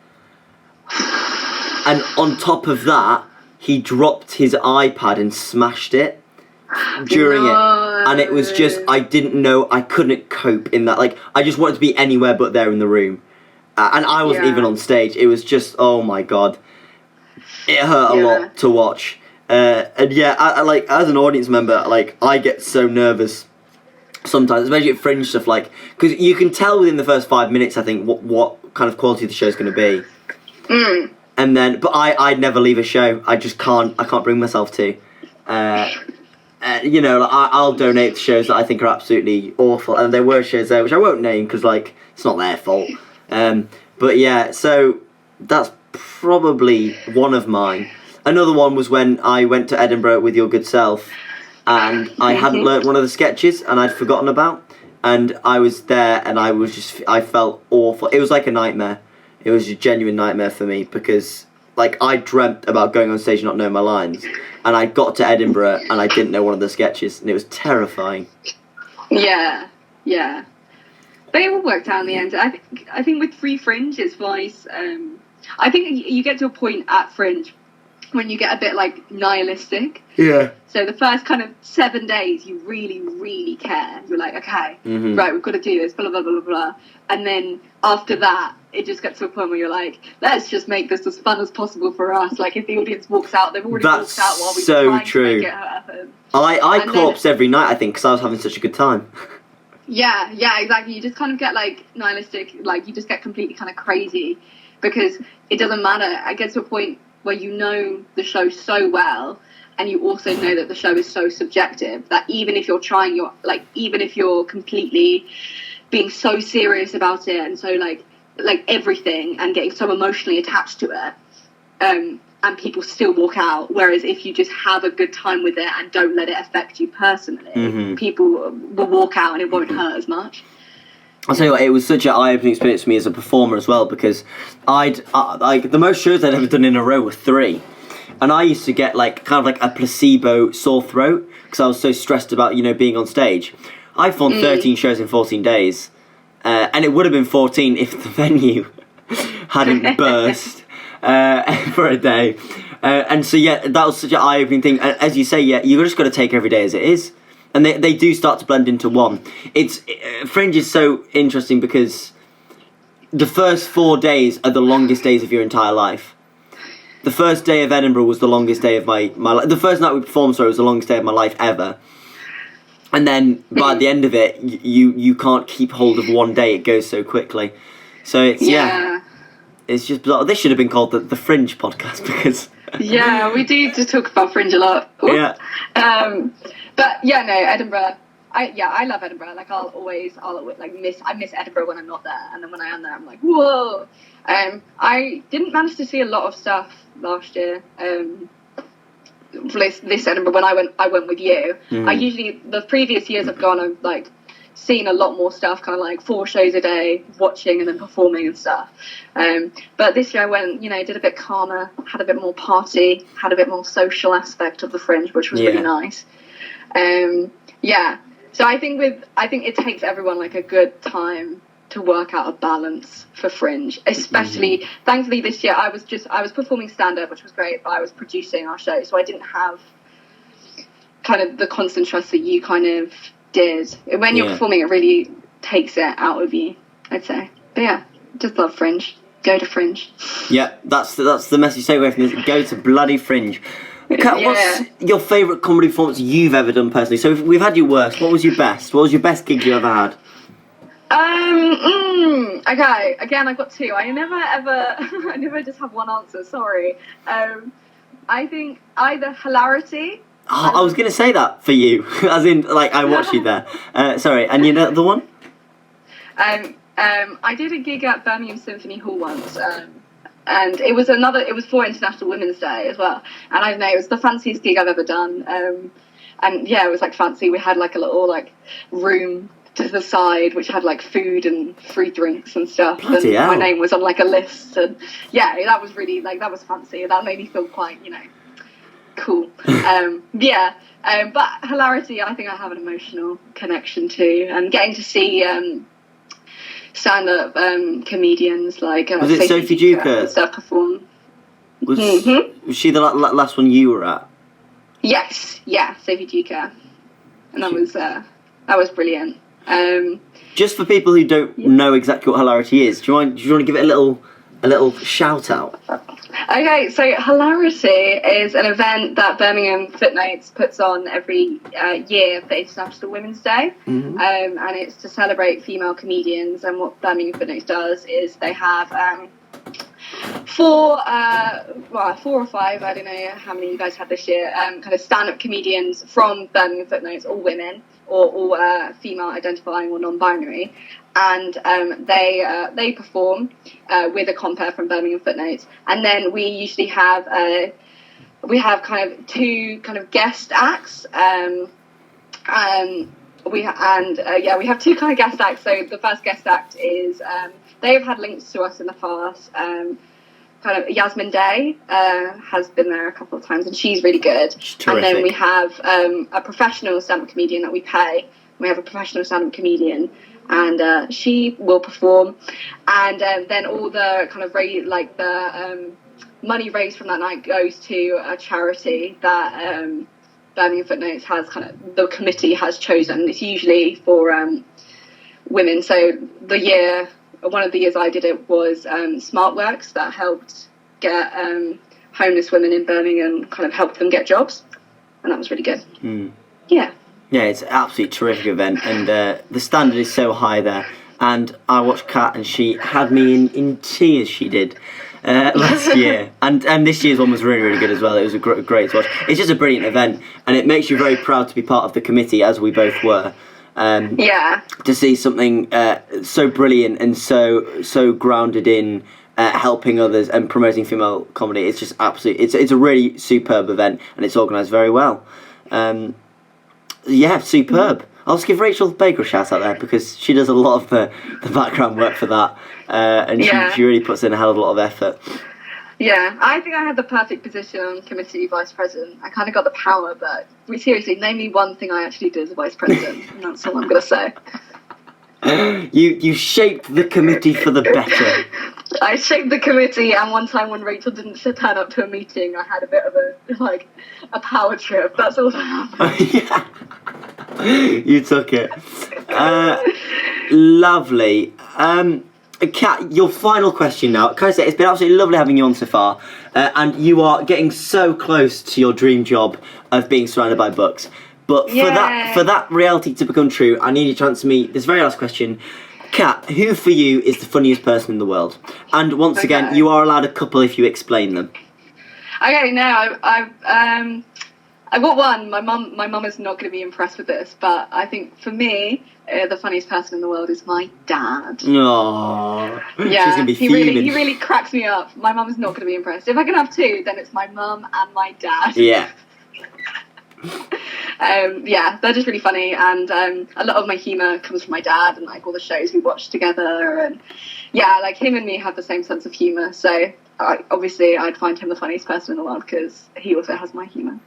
And on top of that, he dropped his iPad and smashed it during it. And it was just, I didn't know, I couldn't cope in that. I just wanted to be anywhere but there in the room. And I wasn't even on stage. It was just, oh my God. It hurt a lot to watch. And I as an audience member, I get so nervous sometimes, especially at Fringe stuff, because you can tell within the first 5 minutes, I think, what kind of quality the show's going to be. And then, but I'd never leave a show. I just can't bring myself to. I'll donate to shows that I think are absolutely awful, and there were shows there which I won't name because it's not their fault. But yeah, so that's probably one of mine. Another one was when I went to Edinburgh with your good self, and I hadn't learnt one of the sketches, and I'd forgotten about. And I was there, and I felt awful. It was like a nightmare. It was a genuine nightmare for me, because like I dreamt about going on stage and not knowing my lines, and I got to Edinburgh and I didn't know one of the sketches, and it was terrifying. Yeah. They all worked out in the end. I think with Free Fringe, it's nice. I think you get to a point at Fringe when you get a bit like nihilistic. Yeah. So the first kind of 7 days, you really, really care. You're like, okay, right, we've got to do this, blah, blah, blah, blah, blah. And then after that, it just gets to a point where you're like, let's just make this as fun as possible for us. Like, if the audience walks out, they've already walked out while we've been trying to make it happen. I corpsed every night, I think, because I was having such a good time. Yeah, exactly. You just kind of get, like, nihilistic, like, you just get completely kind of crazy because it doesn't matter. It gets to a point where you know the show so well, and you also know that the show is so subjective that even if you're even if you're completely being so serious about it and so like everything and getting so emotionally attached to it, and people still walk out. Whereas if you just have a good time with it and don't let it affect you personally, people will walk out and it won't hurt as much. I'll tell you what, it was such an eye-opening experience for me as a performer as well, because the most shows I'd ever done in a row were 3. And I used to get kind of a placebo sore throat because I was so stressed about, being on stage. I performed 13 shows in 14 days. And it would have been 14 if the venue hadn't burst for a day. And so, that was such an eye-opening thing. And as you say, you just got to take every day as it is. And they do start to blend into one. Fringe is so interesting because the first 4 days are the longest days of your entire life. The first day of Edinburgh was the longest day of my life. The first night we performed, was the longest day of my life ever. And then by the end of it, you can't keep hold of one day. It goes so quickly. So it's just bizarre. This should have been called the Fringe podcast because... Yeah, we do just talk about Fringe a lot. Ooh. Yeah. But Edinburgh. I love Edinburgh. Like I miss Edinburgh when I'm not there, and then when I am there, I'm like, whoa. I didn't manage to see a lot of stuff last year. This Edinburgh when I went with you. I usually the previous years I've gone, I've seen a lot more stuff, kind of 4 shows a day, watching and then performing and stuff. But this year I went, did a bit calmer, had a bit more party, had a bit more social aspect of the Fringe, which was really nice. So I think it takes everyone a good time to work out a balance for Fringe, especially thankfully this year I was performing stand-up, which was great, but I was producing our show, so I didn't have kind of the constant stress that you kind of did. When you're performing, it really takes it out of you, I'd say. But just love Fringe. Go to Fringe. Yeah, that's the message to take away from this. Go to bloody Fringe. Kat, what's your favourite comedy performance you've ever done personally? So we've had your worst. What was your best? What was your best gig you ever had? Okay, again, I've got 2. I never just have one answer, sorry. I think either hilarity. Oh, I was going to say that for you, as in, I watched you there. Sorry, and you know the one? I did a gig at Birmingham Symphony Hall once, and it was for International Women's Day as well. And I don't know, it was the fanciest gig I've ever done. And it was fancy. We had a little room to the side which had food and free drinks and stuff. Bloody and hell. My name was on a list, and that was really that was fancy. That made me feel quite cool. But hilarity, I think I have an emotional connection to, and getting to see stand-up comedians was it Sophie Duker stuff perform. Was she the last one you were at? Yes, Sophie Duker, and that was brilliant. Just for people who don't know exactly what hilarity is, do you want to give it a little shout out? Okay, so hilarity is an event that Birmingham Footnotes puts on every year for International Women's Day, and it's to celebrate female comedians. And what Birmingham Footnotes does is they have 4 or 5, I don't know how many you guys had this year, kind of stand-up comedians from Birmingham Footnotes, all women, or all female identifying or non-binary, and they perform with a compere from Birmingham Footnotes, and then we usually have we have kind of 2 kind of guest acts. We have 2 kind of guest acts. So the first guest act is they've had links to us in the past. Kind of Yasmin Day has been there a couple of times, and she's really good. And then we have a professional stand-up comedian that we pay. We have a professional stand-up comedian, and she will perform. And then all the kind of money raised from that night goes to a charity that Birmingham Footnotes has the committee has chosen. It's usually for women. So one of the years I did it was SmartWorks, that helped get homeless women in Birmingham, kind of helped them get jobs, and that was really good. Yeah, it's an absolutely terrific event, and the standard is so high there. And I watched Kat, and she had me in tears. She did. Last year, and this year's one was really, really good as well. It was great to watch. It's just a brilliant event, and it makes you very proud to be part of the committee, as we both were. To see something so brilliant and so grounded in helping others and promoting female comedy, it's just absolutely, it's a really superb event, and it's organised very well. Superb. I'll just give Rachel Baker a shout out there, because she does a lot of the background work for that, and she really puts in a hell of a lot of effort. Yeah, I think I had the perfect position on committee vice president. I kind of got the power, but seriously, name me one thing I actually did as a vice president, and that's all I'm going to say. You shaped the committee for the better. I shaped the committee, and one time when Rachel didn't turn up to a meeting, I had a bit of a power trip. That's all that happened. Yeah. You took it. Lovely. Kat, your final question now. Can I say, it's been absolutely lovely having you on so far, and you are getting so close to your dream job of being surrounded by books. But for that reality to become true, I need you to answer me this very last question. Kat, who for you is the funniest person in the world? And once again, you are allowed a couple if you explain them. Okay, no, I've got one. My mum is not going to be impressed with this, but I think for me, the funniest person in the world is my dad. Aww. Yeah, she's gonna be he fuming. really cracks me up. My mum is not going to be impressed. If I can have 2, then it's my mum and my dad. Yeah. They're just really funny, and a lot of my humour comes from my dad, and all the shows we watch together, and him and me have the same sense of humour, so I'd find him the funniest person in the world, because he also has my humour.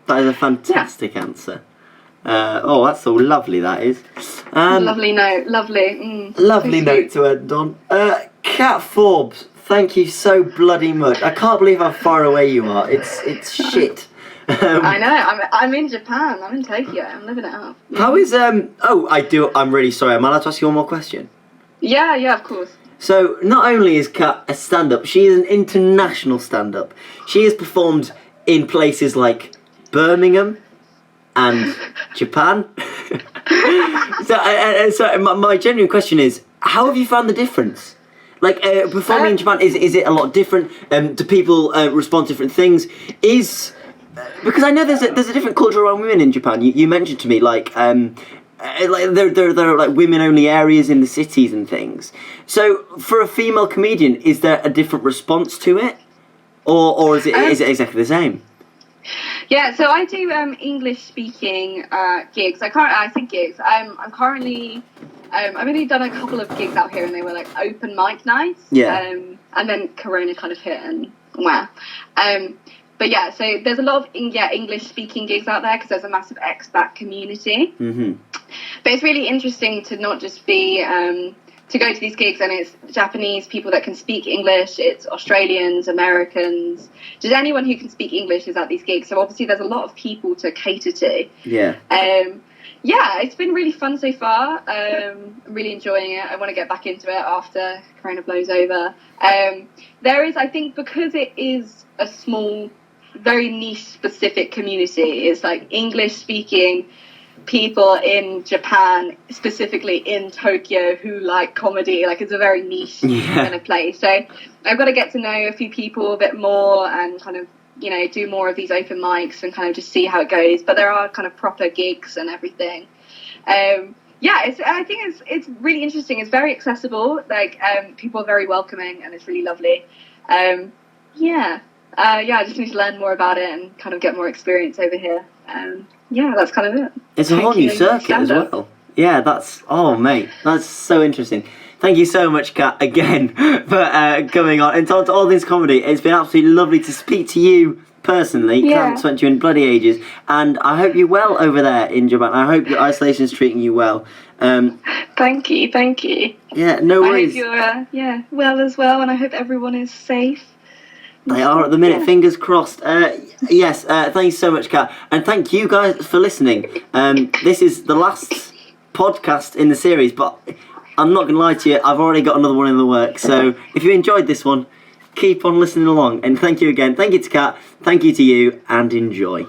That is a fantastic answer. That's so lovely, that is. Lovely note, lovely. Lovely note to end on. Kat Forbes, thank you so bloody much. I can't believe how far away you are. It's shit. I know. I'm in Japan. I'm in Tokyo. I'm living it up. How is I'm really sorry. Am I allowed to ask you one more question? Yeah, of course. So not only is Kat a stand-up, she is an international stand-up. She has performed in places like Birmingham and Japan. So my genuine question is, how have you found the difference? Performing in Japan, is it a lot different? Do people respond to different things? Because I know there's a different culture around women in Japan. You mentioned to me there are women only areas in the cities and things. So for a female comedian, is there a different response to it, or is it exactly the same? Yeah, so I do English speaking gigs. I think gigs. I'm currently. I've only done a couple of gigs out here, and they were open mic nights. Yeah. And then Corona kind of hit, and wow. But yeah, so there's a lot of English speaking gigs out there, because there's a massive expat community. Mm-hmm. But it's really interesting to not just be to go to these gigs, and it's Japanese people that can speak English, it's Australians, Americans, just anyone who can speak English is at these gigs. So obviously there's a lot of people to cater to. Yeah. It's been really fun so far. I'm really enjoying it. I want to get back into it after Corona blows over. There is, I think, because it is a small, very niche specific community, it's English speaking people in Japan, specifically in Tokyo, who like comedy. It's a very niche kind of place. So I've got to get to know a few people a bit more, and kind of do more of these open mics, and kind of just see how it goes. But there are kind of proper gigs and everything. I think it's really interesting. It's very accessible. People are very welcoming, and it's really lovely. I just need to learn more about it and kind of get more experience over here. That's kind of it. It's a whole new circuit as well. Yeah, mate, that's so interesting. Thank you so much, Kat, again, for coming on and talking to All Things Comedy. It's been absolutely lovely to speak to you personally. Can't spent you in bloody ages. And I hope you're well over there in Japan. I hope your isolation is treating you well. Thank you. Yeah, no worries. I hope you're well as well, and I hope everyone is safe. They are at the minute, fingers crossed. Thank you so much, Kat. And thank you guys for listening. This is the last podcast in the series, but I'm not going to lie to you, I've already got another one in the works. So if you enjoyed this one, keep on listening along. And thank you again. Thank you to Kat, thank you to you, and enjoy.